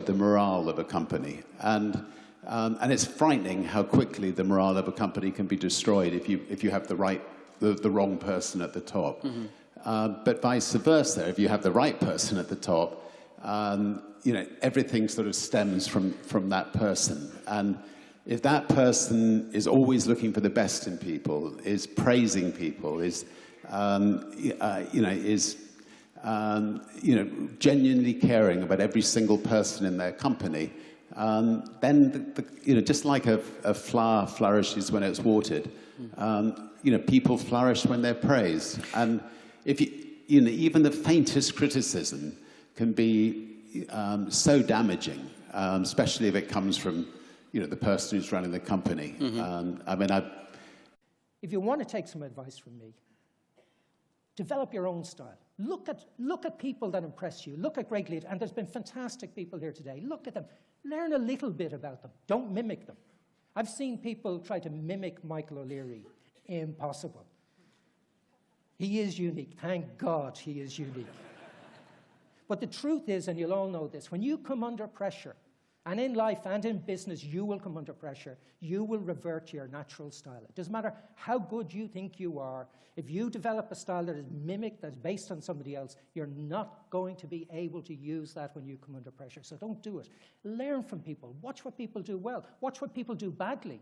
the morale of a company. And it's frightening how quickly the morale of a company can be destroyed if you have the wrong person at the top. Mm-hmm. But vice versa, if you have the right person at the top, you know, everything sort of stems from that person. And if that person is always looking for the best in people, is praising people, is genuinely caring about every single person in their company, then just like a flower flourishes when it's watered, people flourish when they're praised. And if even the faintest criticism can be so damaging, especially if it comes from the person who's running the company. Mm-hmm. If you want to take some advice from me, develop your own style. Look at people that impress you. Look at great leaders. And there's been fantastic people here today. Look at them. Learn a little bit about them. Don't mimic them. I've seen people try to mimic Michael O'Leary. Impossible. He is unique. Thank God he is unique. But the truth is, and you'll all know this, when you come under pressure, and in life and in business, you will come under pressure, you will revert to your natural style. It doesn't matter how good you think you are. If you develop a style that is mimicked, that's based on somebody else, you're not going to be able to use that when you come under pressure. So don't do it. Learn from people. Watch what people do well. Watch what people do badly.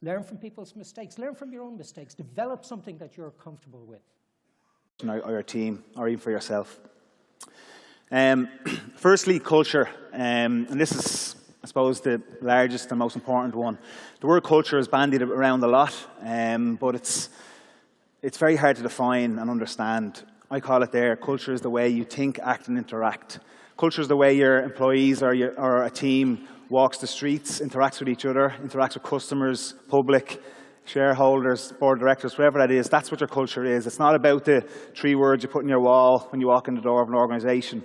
Learn from people's mistakes. Learn from your own mistakes. Develop something that you're comfortable with. Or your team, or even for yourself. Firstly, culture, and this is, I suppose, the largest and most important one. The word culture is bandied around a lot, but it's very hard to define and understand. I call it there, culture is the way you think, act, and interact. Culture is the way your employees or a team walks the streets, interacts with each other, interacts with customers, public, shareholders, board of directors, whatever that is. That's what your culture is. It's not about the 3 words you put on your wall when you walk in the door of an organization.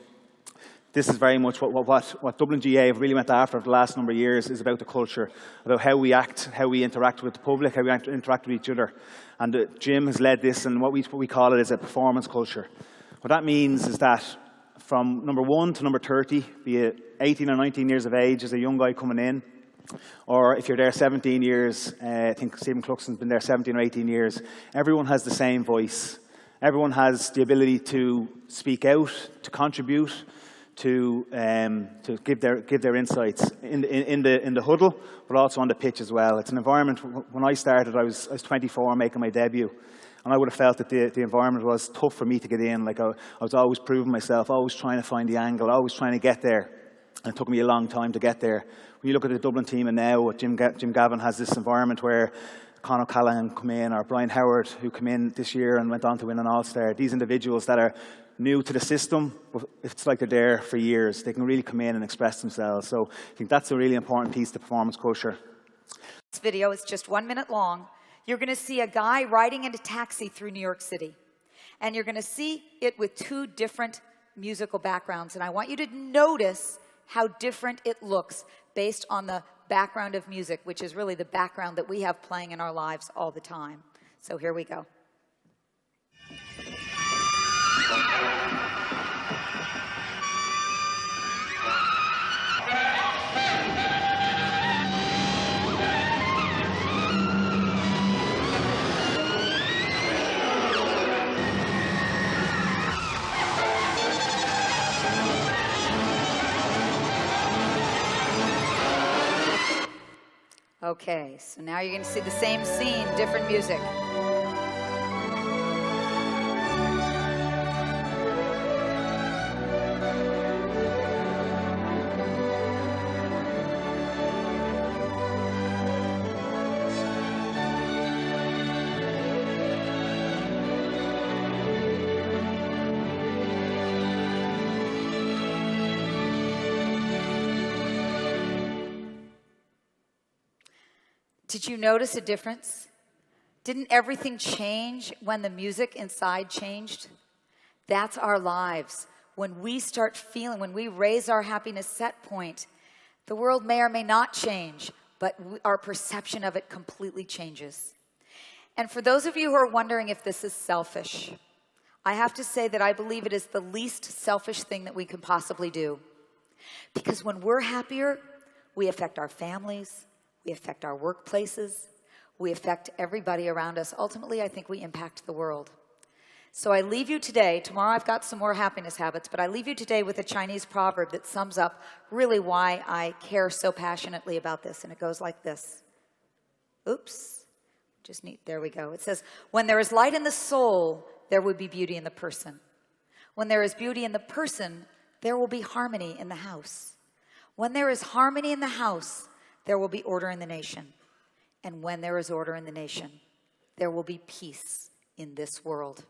This is very much what Dublin GA have really went after the last number of years, is about the culture, about how we act, how we interact with the public, how we interact with each other. And Jim has led this, and what we call it is a performance culture. What that means is that from number 1 to number 30, be it 18 or 19 years of age as a young guy coming in, or if you're there 17 years, I think Stephen Cluxton's been there 17 or 18 years, everyone has the same voice. Everyone has the ability to speak out, to contribute, to give their insights in the huddle, but also on the pitch as well. It's an environment. When I started, I was 24 making my debut, and I would have felt that the environment was tough for me to get in. Like I was always proving myself, always trying to find the angle, always trying to get there, and it took me a long time to get there. When you look at the Dublin team, and now Jim Gavin has this environment where Con O'Callaghan come in, or Brian Howard, who came in this year and went on to win an All-Star. These individuals that are new to the system, but it's like they're there for years. They can really come in and express themselves. So I think that's a really important piece to performance culture. This video is just 1 minute long. You're going to see a guy riding in a taxi through New York City. And you're going to see it with 2 different musical backgrounds. And I want you to notice how different it looks based on the background of music, which is really the background that we have playing in our lives all the time. So here we go. Okay, so now you're going to see the same scene, different music. Did you notice a difference? Didn't everything change when the music inside changed? That's our lives. When we start feeling, when we raise our happiness set point, the world may or may not change, but our perception of it completely changes. And for those of you who are wondering if this is selfish, I have to say that I believe it is the least selfish thing that we can possibly do. Because when we're happier, we affect our families, we affect our workplaces, we affect everybody around us. Ultimately, I think we impact the world. So I leave you today, tomorrow I've got some more happiness habits, but I leave you today with a Chinese proverb that sums up really why I care so passionately about this, and it goes like this. Oops, just neat, there we go. It says, when there is light in the soul, there will be beauty in the person. When there is beauty in the person, there will be harmony in the house. When there is harmony in the house, there will be order in the nation. And when there is order in the nation, there will be peace in this world.